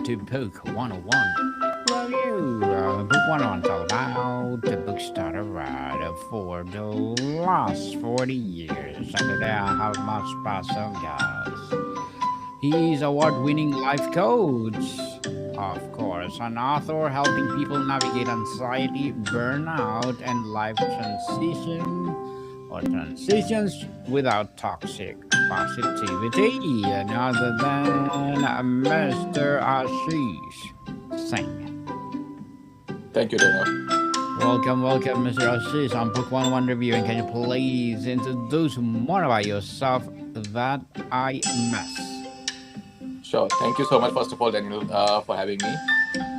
to Book 101. Review. Book 101 is all about the books that I read for the last 40 years. And today I have my special guest. He is award-winning life coach, of course, an author helping people navigate anxiety, burnout, and life transition or transitions without toxic positivity. None other than Mr. Ashish Singh. Thank you, Dana. Welcome, Mr. Ashish. On Book 101 Review, and can you please introduce more about yourself that I miss? Sure. Thank you so much, first of all, Daniel, for having me.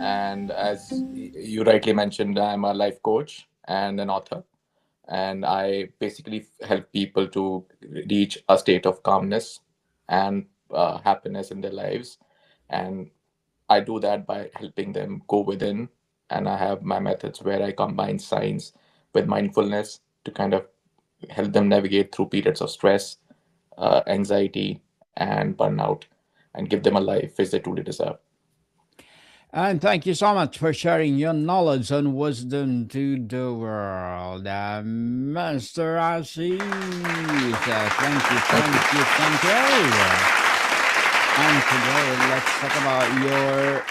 And as you rightly mentioned, I'm a life coach and an author. And I basically help people to reach a state of calmness and happiness in their lives. And I do that by helping them go within. And I have my methods where I combine science with mindfulness to kind of help them navigate through periods of stress, anxiety, and burnout, and give them a life which they truly deserve. And thank you so much for sharing your knowledge and wisdom to the world, Mr. Ashish. Thank you. And today, let's talk about your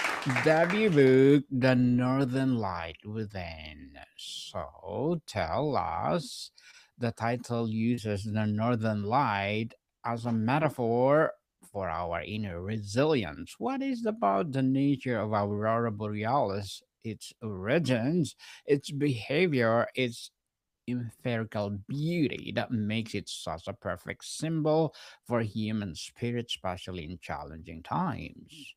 debut book, The Northern Light Within. So, tell us, the title uses the Northern Light as a metaphor for our inner resilience. What is about the nature of Aurora Borealis, its origins, its behavior, its empirical beauty that makes it such a perfect symbol for human spirit, especially in challenging times?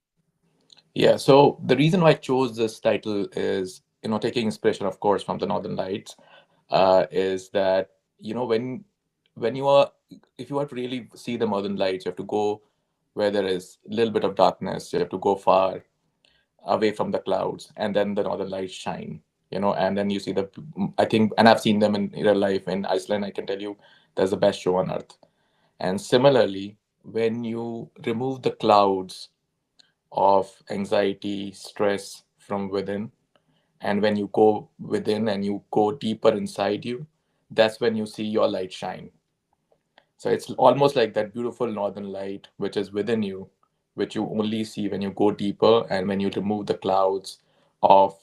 Yeah, so the reason why I chose this title is, taking inspiration, of course, from the Northern Lights, is that, when you are, if you want to really see the Northern Lights, you have to go where there is a little bit of darkness. You have to go far away from the clouds, and then the Northern Lights shine, and then you see I think, and I've seen them in real life in Iceland. I can tell you, that's the best show on earth. And similarly, when you remove the clouds of anxiety, stress from within, and when you go within and you go deeper inside you, that's when you see your light shine. So it's almost like that beautiful northern light which is within you, which you only see when you go deeper and when you remove the clouds of,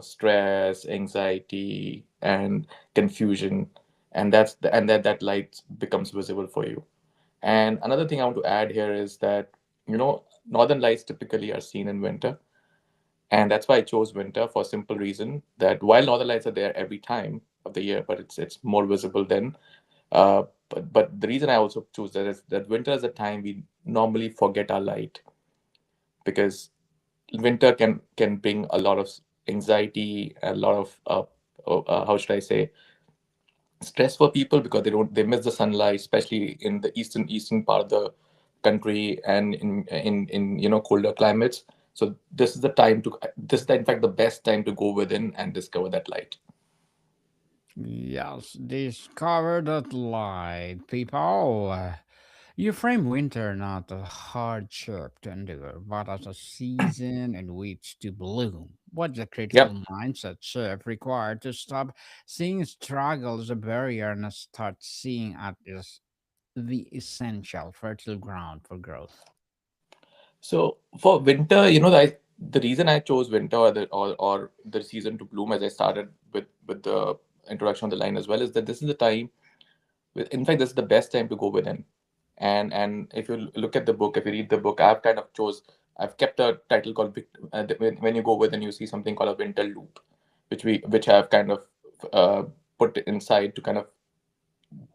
stress, anxiety, and confusion. And that light becomes visible for you. And another thing I want to add here is that, northern lights typically are seen in winter. And that's why I chose winter, for a simple reason that while northern lights are there every time of the year, but it's more visible then. But the reason I also choose that is that winter is a time we normally forget our light, because winter can bring a lot of anxiety, a lot of how should I say, stress for people, because they miss the sunlight, especially in the eastern part of the country, and in colder climates. So this is in fact the best time to go within and discover that light. Yes, discover that light, people. You frame winter not a hardship to endure, but as a season in which to bloom. What's the Yep. critical mindset shift required to stop seeing struggle as a barrier and start seeing it as the essential fertile ground for growth? So for winter, the reason I chose winter, or the season to bloom, as I started with the introduction of the line as well, is that this is the time. In fact, this is the best time to go within. And if you look at the book, if you read the book, I've kept a title called when you go within, you see something called a winter loop, which I've kind of put inside to kind of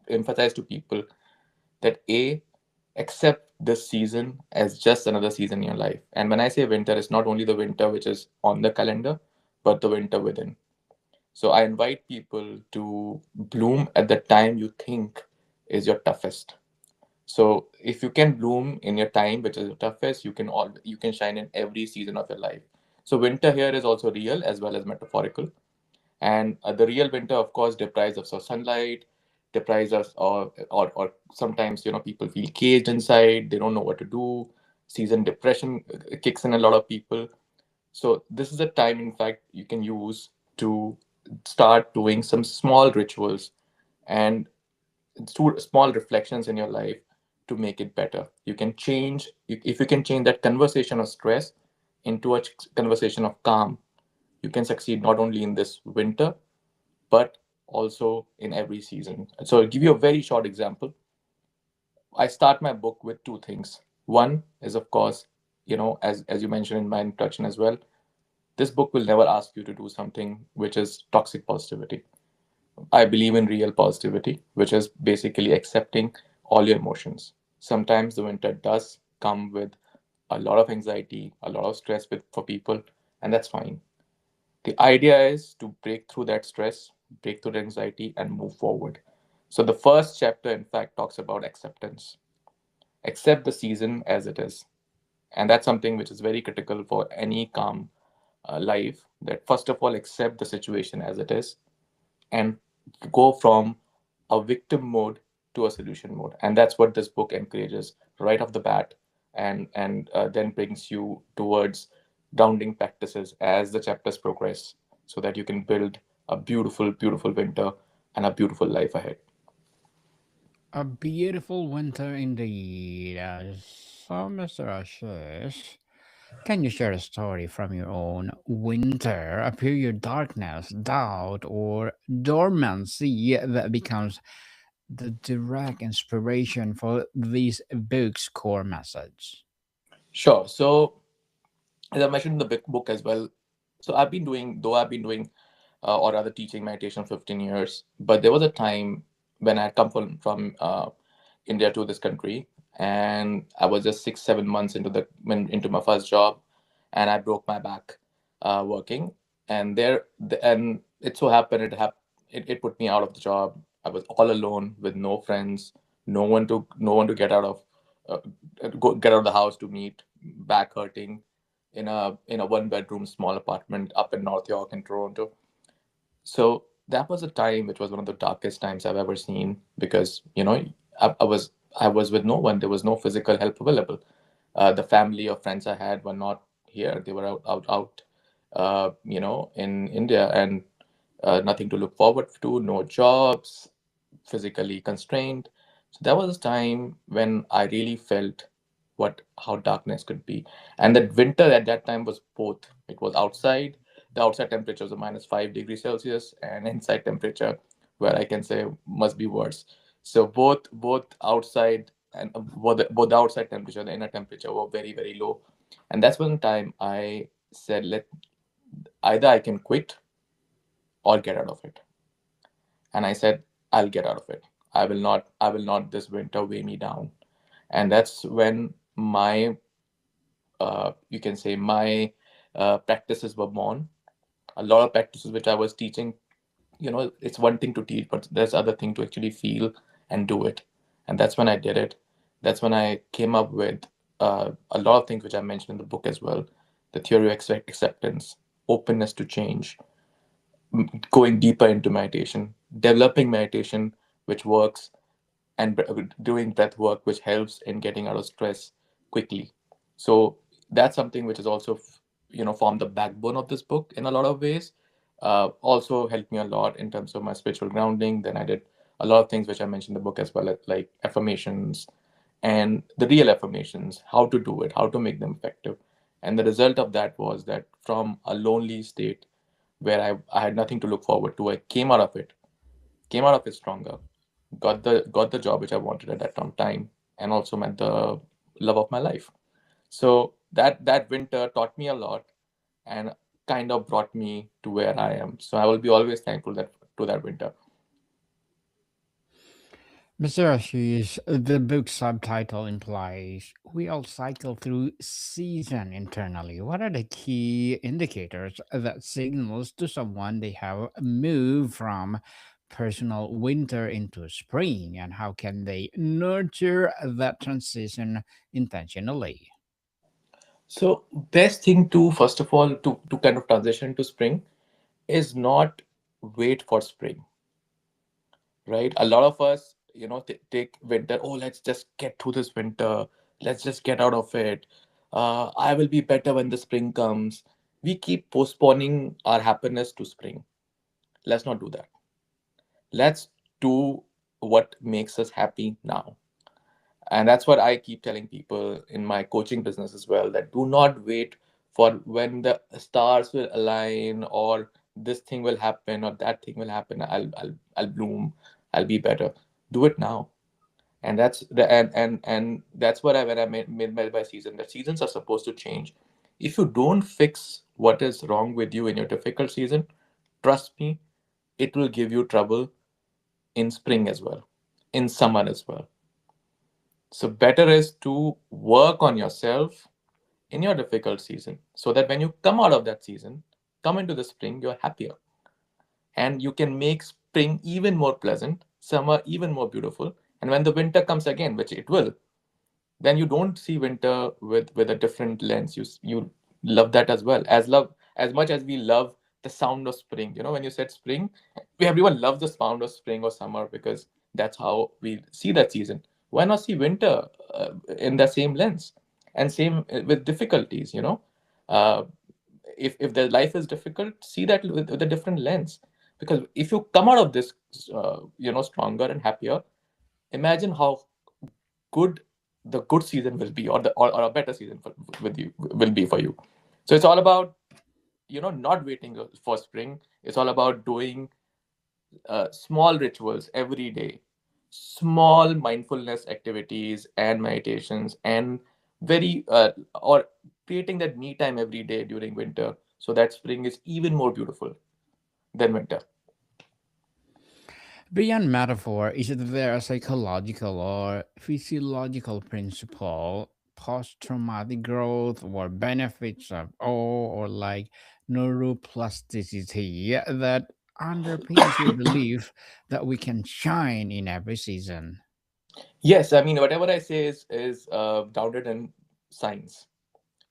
emphasize to people that accept this season as just another season in your life. And when I say winter, it's not only the winter which is on the calendar, but the winter within. So I invite people to bloom at the time you think is your toughest. So if you can bloom in your time which is your toughest, you can shine in every season of your life. So winter here is also real as well as metaphorical. And the real winter, of course, deprives us of sunlight, deprives us, or sometimes, people feel caged inside, they don't know what to do. season depression kicks in a lot of people. So this is a time, in fact, you can use to start doing some small rituals and small reflections in your life to make it better. You can change, if you can change that conversation of stress into a conversation of calm, you can succeed not only in this winter, but also in every season. So I'll give you a very short example. I start my book with two things. One is, of course, as you mentioned in my introduction as well, this book will never ask you to do something which is toxic positivity. I believe in real positivity, which is basically accepting all your emotions. Sometimes the winter does come with a lot of anxiety, a lot of stress for people, and that's fine. The idea is to break through that stress, break through the anxiety, and move forward. So the first chapter, in fact, talks about acceptance. Accept the season as it is. And that's something which is very critical for any calm life, that first of all, accept the situation as it is and go from a victim mode to a solution mode. And that's what this book encourages right off the bat, and then brings you towards grounding practices as the chapters progress, so that you can build a beautiful, beautiful winter and a beautiful life ahead. A beautiful winter indeed. So, Mr. Ashish, can you share a story from your own winter, a period darkness, doubt, or dormancy that becomes the direct inspiration for this book's core message? Sure. So as I mentioned in the big book as well, so I've been doing or rather teaching meditation 15 years, but there was a time when I had come from India to this country, and I was just 6 7 months into my first job, and I broke my back working, and and it so happened it put me out of the job. I was all alone with no friends, no one to uh, get out of the house to meet, back hurting, in a one bedroom small apartment up in North York in Toronto. So that was a time which was one of the darkest times I've ever seen, because I was with no one. There was no physical help available. The family or friends I had were not here. They were out, in India, and nothing to look forward to. No jobs, physically constrained. So that was a time when I really felt what how darkness could be. And that winter at that time was both. It was outside. The outside temperature was a -5 degrees Celsius, and inside temperature, where I can say must be worse. So both outside and both the outside temperature, the inner temperature were very, very low. And that's one time I said, let either I can quit or get out of it. And I said, I'll get out of it. I will not this winter weigh me down. And that's when you can say my practices were born. A lot of practices which I was teaching, it's one thing to teach, but there's other thing to actually feel and do it. And that's when I did it. That's when I came up with a lot of things which I mentioned in the book as well. The theory of acceptance, openness to change, going deeper into meditation, developing meditation which works, and doing breath work which helps in getting out of stress quickly. So that's something which is also formed the backbone of this book in a lot of ways. Also helped me a lot in terms of my spiritual grounding. Then I did a lot of things which I mentioned in the book as well, like affirmations, and the real affirmations, how to do it, how to make them effective. And the result of that was that from a lonely state where I had nothing to look forward to, I came out of it stronger, got the job which I wanted at that time, and also met the love of my life. So that winter taught me a lot, and kind of brought me to where I am. So I will be always thankful that to that winter. Mr. Ashish, the book subtitle implies we all cycle through season internally. What are the key indicators that signals to someone they have moved from personal winter into spring, and how can they nurture that transition intentionally? So best thing to first of all to kind of transition to spring is not wait for spring, right? A lot of us, take winter. Oh, let's just get through this winter. Let's just get out of it. I will be better when the spring comes. We keep postponing our happiness to spring. Let's not do that. Let's do what makes us happy now. And that's what I keep telling people in my coaching business as well, that do not wait for when the stars will align, or this thing will happen or that thing will happen. I'll bloom. I'll be better. Do it now. And that's the and that's what I when I made by season, that seasons are supposed to change. If you don't fix what is wrong with you in your difficult season, trust me, it will give you trouble in spring as well, in summer as well. So better is to work on yourself in your difficult season, so that when you come out of that season, come into the spring, you're happier, and you can make spring even more pleasant, summer even more beautiful. And when the winter comes again, which it will, then you don't see winter with a different lens. You love that as well, as much as we love the sound of spring. When you said spring, we everyone loves the sound of spring or summer, because that's how we see that season. Why not see winter in the same lens? And same with difficulties. uh, if the life is difficult, see that with a different lens. Because if you come out of this stronger and happier, imagine how good the good season will be, or a better season with you will be for you. So it's all about not waiting for spring. It's all about doing small rituals every day, small mindfulness activities and meditations, and very or creating that me time every day during winter, so that spring is even more beautiful than winter. Beyond metaphor, is it there a psychological or physiological principle, post traumatic growth, or benefits of awe, or like neuroplasticity that underpins your belief that we can shine in every season? Yes, I mean, whatever I say is grounded in science.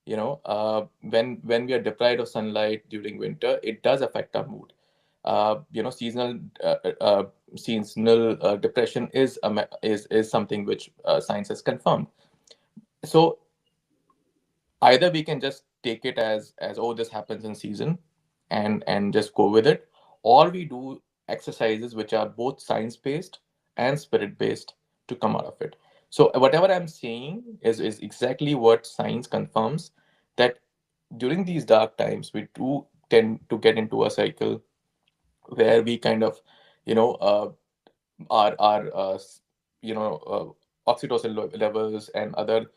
When we are deprived of sunlight during winter, it does affect our mood. Seasonal depression is something which science has confirmed. So either we can just take it as, oh, this happens in season, and just go with it, or we do exercises which are both science based and spirit based to come out of it. So whatever I'm saying is exactly what science confirms, that during these dark times we do tend to get into a cycle where we kind of you know uh, our oxytocin levels and other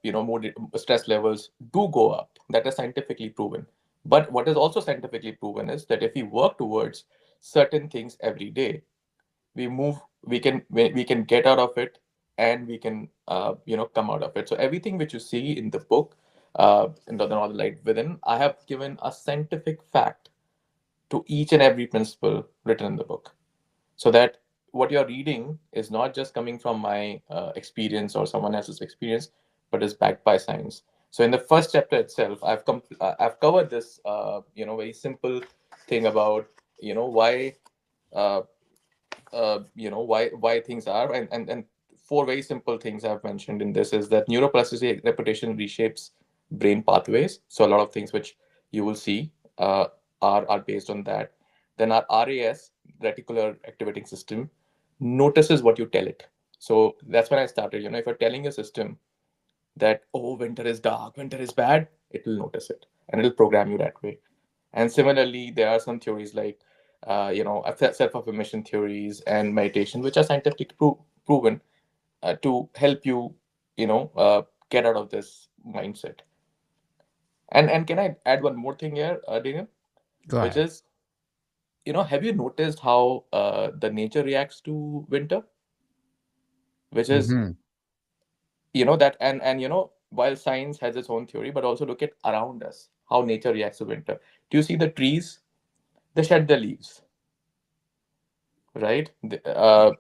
mood stress levels do go up. That is scientifically proven. But what is also scientifically proven is that if we work towards certain things every day, we can get out of it, and we can come out of it. So everything which you see in the book, in the Northern Light Within, I have given a scientific fact to each and every principle written in the book, so that what you're reading is not just coming from my experience or someone else's experience, but is backed by science. So in the first chapter itself, I've covered this very simple thing about why uh, why things are, and four very simple things I've mentioned in this is that neuroplasticity repetition reshapes brain pathways. So a lot of things which you will see are based on that. Then our RAS, reticular activating system, notices what you tell it. So that's when I started. If you're telling your system that, oh, winter is dark, winter is bad, it will notice it, and it'll program you that way. And similarly, there are some theories like self-affirmation theories and meditation, which are scientifically proven to help you get out of this mindset. And can I add one more thing here, Daniel? Go Which ahead. is, have you noticed how the nature reacts to winter? Which is, Mm-hmm. that, and while science has its own theory, but also look at around us, how nature reacts to winter. Do you see the trees? They shed their leaves, right? The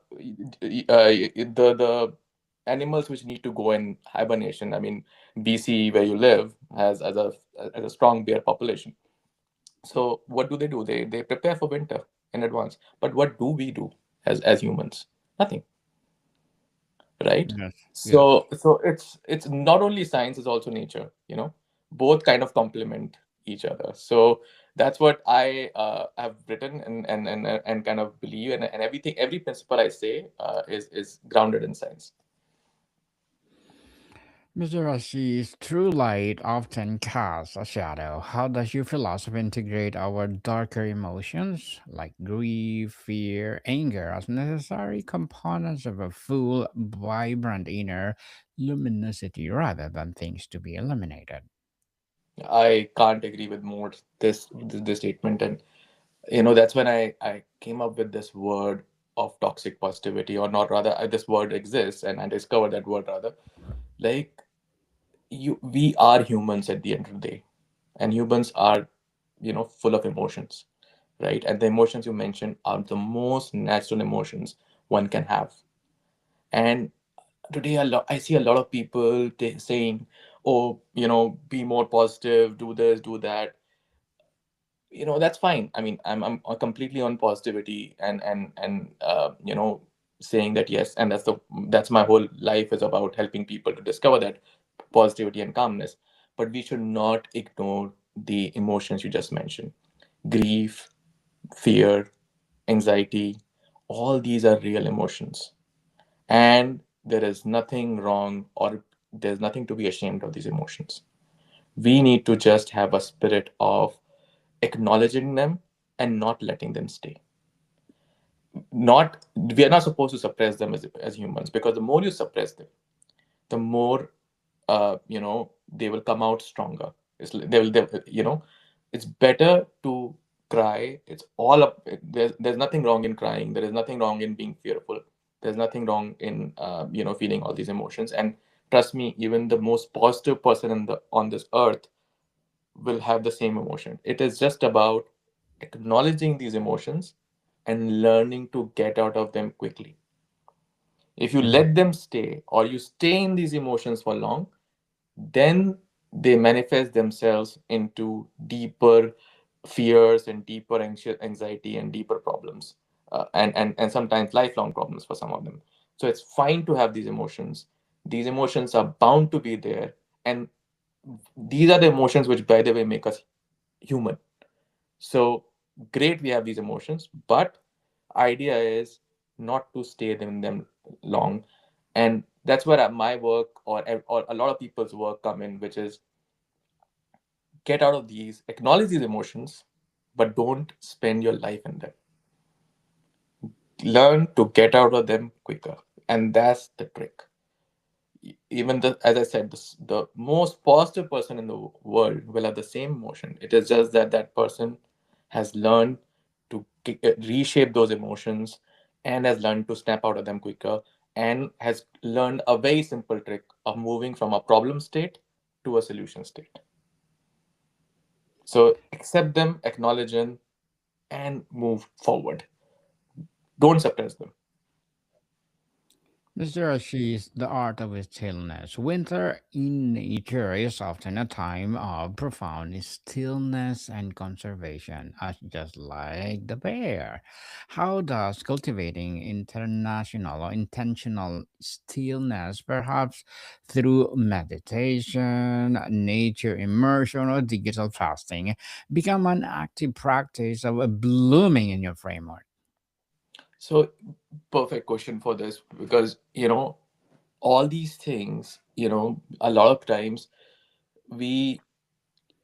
animals which need to go in hibernation. I mean, BC, where you live, has a strong bear population. So what do? They prepare for winter in advance. But what do we do as humans? Nothing. right? Yes. Yes. So it's not only science, it's also nature, you know, both kind of complement each other. So that's what I have written and kind of believe, and everything, every principle I say is grounded in science. Mr. Ashish, true light often casts a shadow. How does your philosophy integrate our darker emotions like grief, fear, anger as necessary components of a full, vibrant inner luminosity rather than things to be eliminated? I can't agree with more this statement. And you know, that's when I came up with this word of toxic positivity, or not, rather, this word exists and I discovered that word, rather. Like, we are humans at the end of the day, and humans are, you know, full of emotions, right? And the emotions you mentioned are the most natural emotions one can have. And today I see a lot of people saying, oh, you know, be more positive, do this, do that. You know, that's fine. I mean, I'm completely on positivity, and you know, saying that yes, and that's my whole life is about helping people to discover that positivity and calmness. But we should not ignore the emotions you just mentioned: grief, fear, anxiety. All these are real emotions, and there is nothing wrong, or there's nothing to be ashamed of these emotions. We need to just have a spirit of acknowledging them and not letting them stay. Not We are not supposed to suppress them as humans, because the more you suppress them, the more you know, they will come out stronger. You know, it's better to cry. It's all up. There's nothing wrong in crying. There is nothing wrong in being fearful. There's nothing wrong in you know, feeling all these emotions. And trust me, even the most positive person on this earth will have the same emotion. It is just about acknowledging these emotions and learning to get out of them quickly. If you Ex- let them stay, or you stay in these emotions for long, then they manifest themselves into deeper fears and deeper anxiety and deeper problems, and sometimes lifelong problems for some of them. So it's fine to have these emotions. These emotions are bound to be there, and these are the emotions which, by the way, make us human. So great, we have these emotions, but idea is not to stay in them long. And that's where my work, or a lot of people's work come in, which is get out of these, acknowledge these emotions, but don't spend your life in them. Learn to get out of them quicker, and that's the trick. Even the, as I said, the most positive person in the world will have the same emotion. It is just that that person has learned to reshape those emotions, and has learned to snap out of them quicker, and has learned a very simple trick of moving from a problem state to a solution state. So accept them, acknowledge them, and move forward. Don't suppress them. Mr. Ashish, the art of stillness. Winter in nature is often a time of profound stillness and conservation, as just like the bear. How does cultivating international or intentional stillness, perhaps through meditation, nature immersion, or digital fasting, become an active practice of blooming in your framework? So, perfect question for this, because, you know, all these things, you know, a lot of times we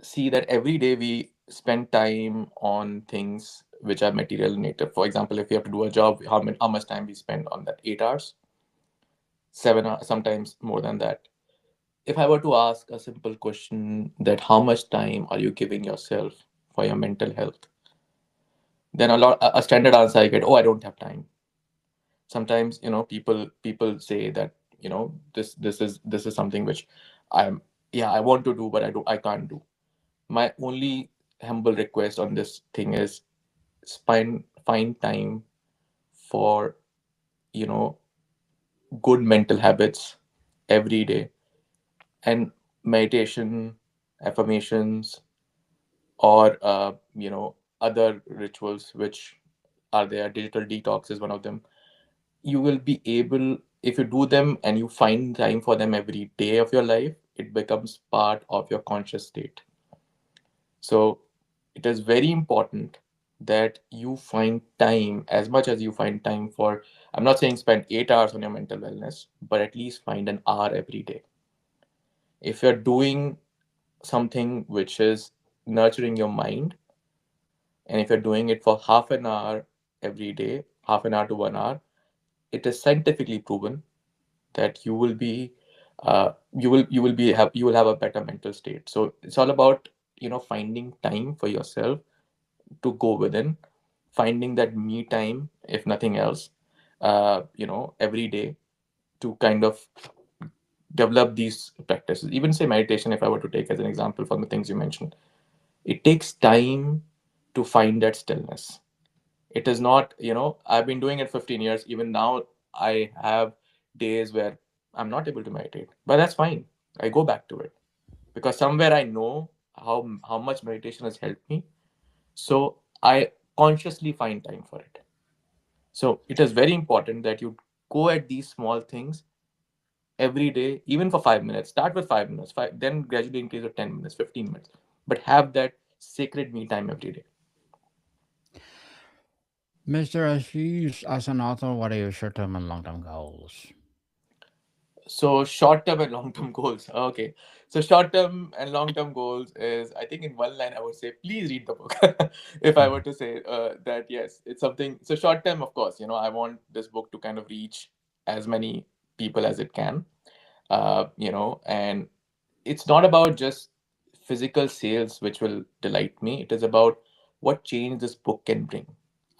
see that every day we spend time on things which are material in nature. For example, if we have to do a job, how much time we spend on that? 8 hours, 7 hours, sometimes more than that. If I were to ask a simple question, that how much time are you giving yourself for your mental health? Then a standard answer I get, oh, I don't have time. Sometimes, you know, people say that, you know, this is something which I'm, yeah, I want to do, but I can't do. My only humble request on this thing is, find time for, you know, good mental habits every day, and meditation, affirmations, or you know, other rituals which are there. Digital detox is one of them. You will be able if you do them and you find time for them every day of your life, it becomes part of your conscious state. So it is very important that you find time as much as you find time for, I'm not saying spend 8 hours on your mental wellness, but at least find an hour every day. If you're doing something which is nurturing your mind, and if you're doing it for half an hour every day, half an hour to 1 hour, it is scientifically proven that you will have a better mental state. So it's all about, finding time for yourself to go within, finding that me time, if nothing else, every day, to kind of develop these practices. Even say meditation, if I were to take as an example from the things you mentioned, it takes time to find that stillness. It is not, I've been doing it 15 years. Even now, I have days where I'm not able to meditate, but that's fine. I go back to it because somewhere I know how much meditation has helped me. So I consciously find time for it. So it is very important that you go at these small things every day, even for 5 minutes. Start with 5 minutes, then gradually increase to 10 minutes, 15 minutes. But have that sacred me time every day. Mr. Ashish, as an author, what are your short term and long term goals? So short term and long term goals. Okay. So short term and long term goals is, I think in one line I would say, please read the book. If I were to say that, yes, it's something. So short term, of course, I want this book to kind of reach as many people as it can. And it's not about just physical sales which will delight me. It is about what change this book can bring.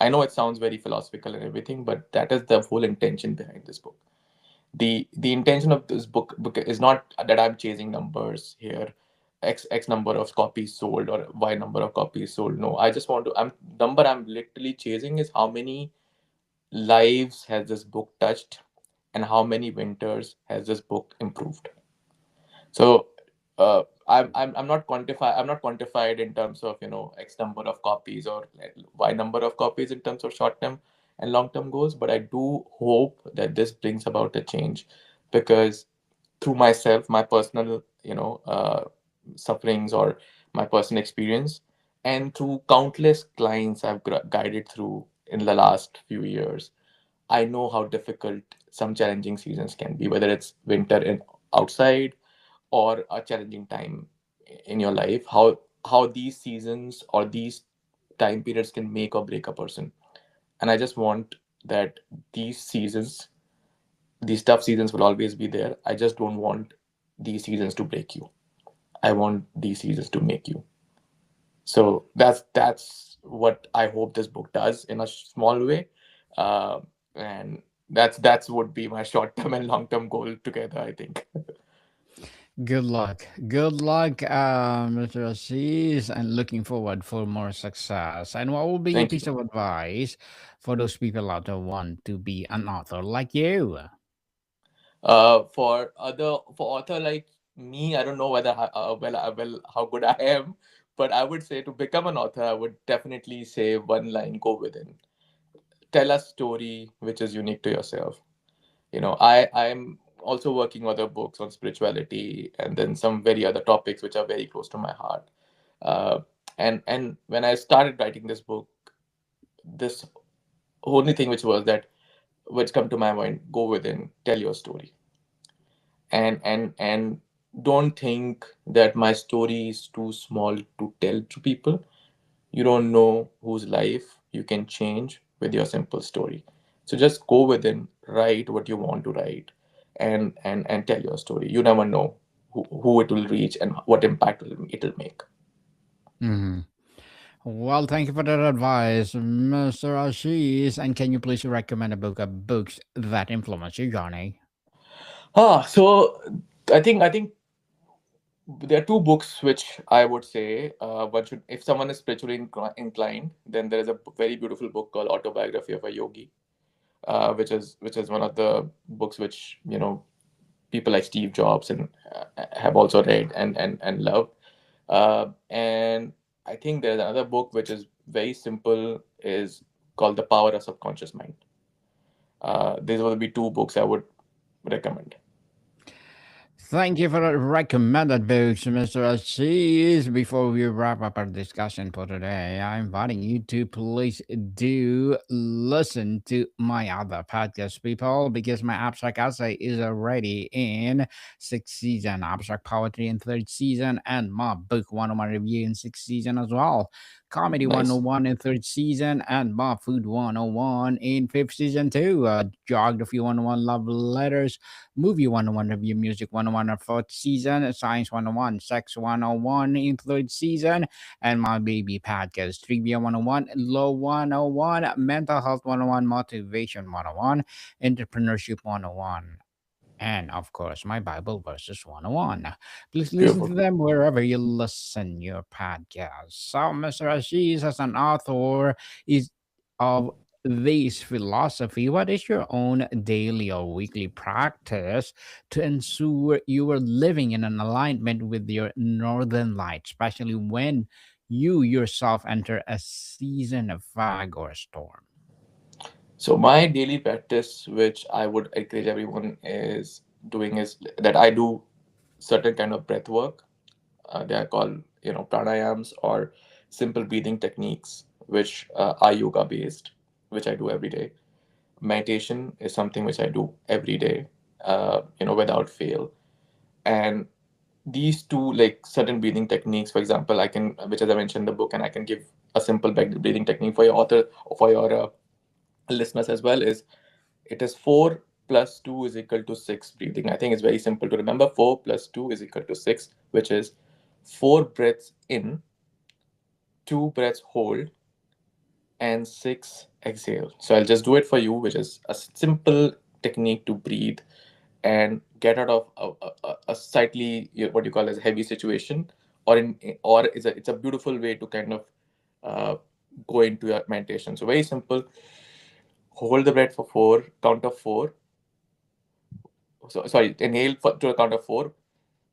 I know it sounds very philosophical and everything, but that is the whole intention behind this book. The intention of this book is not that I'm chasing numbers here, x number of copies sold or y number of copies sold. No, I just want to, I'm literally chasing is how many lives has this book touched, and how many winters has this book improved. So I'm not quantified in terms of X number of copies or Y number of copies in terms of short term and long term goals, but I do hope that this brings about a change, because through myself, my personal sufferings, or my personal experience, and through countless clients I've guided through in the last few years, I know how difficult some challenging seasons can be, whether it's winter in outside or a challenging time in your life, how these seasons or these time periods can make or break a person. And I just want that these seasons, these tough seasons will always be there. I just don't want these seasons to break you. I want these seasons to make you. So that's what I hope this book does in a small way. And that's would be my short term and long term goal together, I think. Good luck. Good luck, Mr. Ashish, and looking forward for more success. And what will be your Thank piece you. of advice for those people out there who want to be an author like you? For author like me, I don't know whether how good I am, but I would say to become an author, I would definitely say one line: go within. Tell a story which is unique to yourself. I'm also working other books on spirituality, and then some very other topics which are very close to my heart. Uh, and when I started writing this book, this only thing which come to my mind: go within, tell your story, and don't think that my story is too small to tell to people. You don't know whose life you can change with your simple story. So just go within, write what you want to write, and tell your story. You never know who it will reach and what impact it'll make. Mhm. Well, thank you for that advice, Mr. Ashish. And can you please recommend a book of books that influence your journey? So I think there are two books which I would say one should, if someone is spiritually inclined, then there is a very beautiful book called Autobiography of a Yogi, which is one of the books which people like Steve Jobs and have also read and loved. And I think there's another book which is very simple, is called The Power of Subconscious Mind. These would be two books I would recommend. Thank you for the recommended books, Mr. Ashish. Before we wrap up our discussion for today, I'm inviting you to please do listen to my other podcast, people, because my abstract essay is already in sixth season, abstract poetry in third season, and my book 101 review in sixth season as well. Comedy Nice. 101 in third season, and my food 101 in fifth season too. Geography 101 love letters, Movie 101 Review, Music 101 in fourth season, Science 101, Sex 101 in third season, and My Baby Podcast, Trivia 101, Law 101, Mental Health 101, Motivation 101, Entrepreneurship 101, and of course, my Bible verses 101. Please listen to Beautiful. them wherever you listen your podcast. So, Mr. Ashish, as an author, is of this philosophy, what is your own daily or weekly practice to ensure you are living in an alignment with your northern light, especially when you yourself enter a season of fog or storm? So my daily practice, which I would encourage everyone is doing, is that I do certain kind of breath work. They are called, pranayams or simple breathing techniques, which are yoga based, which I do every day. Meditation is something which I do every day, without fail. And these two, like certain breathing techniques, for example, I can, which as I mentioned in the book, and I can give a simple breathing technique for your author or for your listeners as well, is it is 4 plus 2 is equal to 6 breathing. I think it's very simple to remember. 4 plus 2 is equal to 6, which is 4 breaths in, 2 breaths hold, and 6 exhale. So I'll just do it for you, which is a simple technique to breathe and get out of a slightly, what you call as a heavy situation, or it's a beautiful way to kind of uh, go into your meditation. So very simple. Hold the breath for 4, count of 4. So sorry, inhale to a count of 4.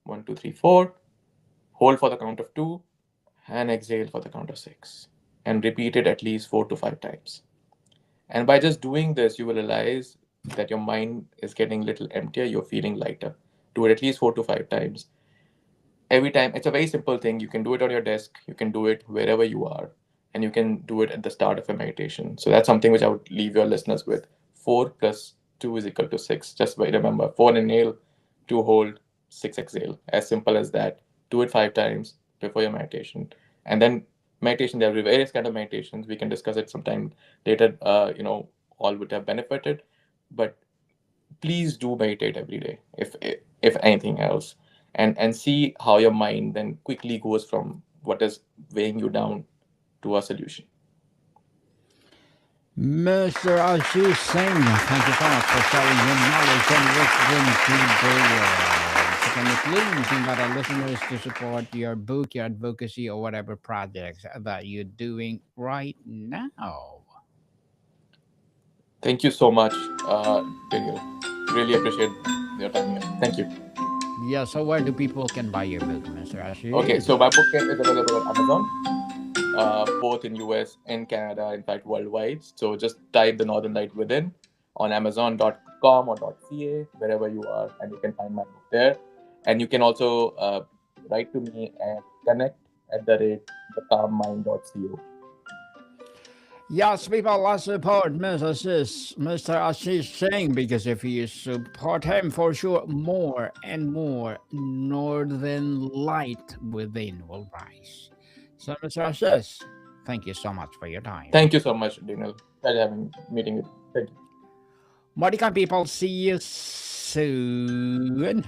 1, 2, 3, 4. Hold for the count of 2, and exhale for the count of 6. And repeat it at least 4 to 5 times. And by just doing this, you will realize that your mind is getting a little emptier, you're feeling lighter. Do it at least 4 to 5 times. Every time, it's a very simple thing. You can do it on your desk, you can do it wherever you are, and you can do it at the start of a meditation. So that's something which I would leave your listeners with. 4 plus 2 is equal to 6. Just remember, 4 inhale, 2 hold, 6 exhale. As simple as that. Do it 5 times before your meditation. And then meditation, there are various kind of meditations. We can discuss it sometime later. All would have benefited. But please do meditate every day, if anything else, and see how your mind then quickly goes from what is weighing you down to a solution. Mr. Ashish Singh, thank you so much for sharing your knowledge and wisdom to the world. So can you please invite our listeners to support your book, your advocacy, or whatever projects that you're doing right now? Thank you so much, Daniel. Really appreciate your time here. Thank you. Yeah, so where do people can buy your book, Mr. Okay, Ashish? so my book is available on Amazon, both in US and Canada, in fact, worldwide. So just type The Northern Light Within on Amazon.com or .ca, wherever you are, and you can find my book there. And you can also write to me and connect at the rate thecalmmind.co. Yes, people, let's support Mr. Ashish Singh, because if you support him, for sure, more and more northern light within will rise. So, Mr. Ashish, thank you so much for your time. Thank you so much, Daniel. Pleasure having meeting with you. Thank you. Modican people, see you soon.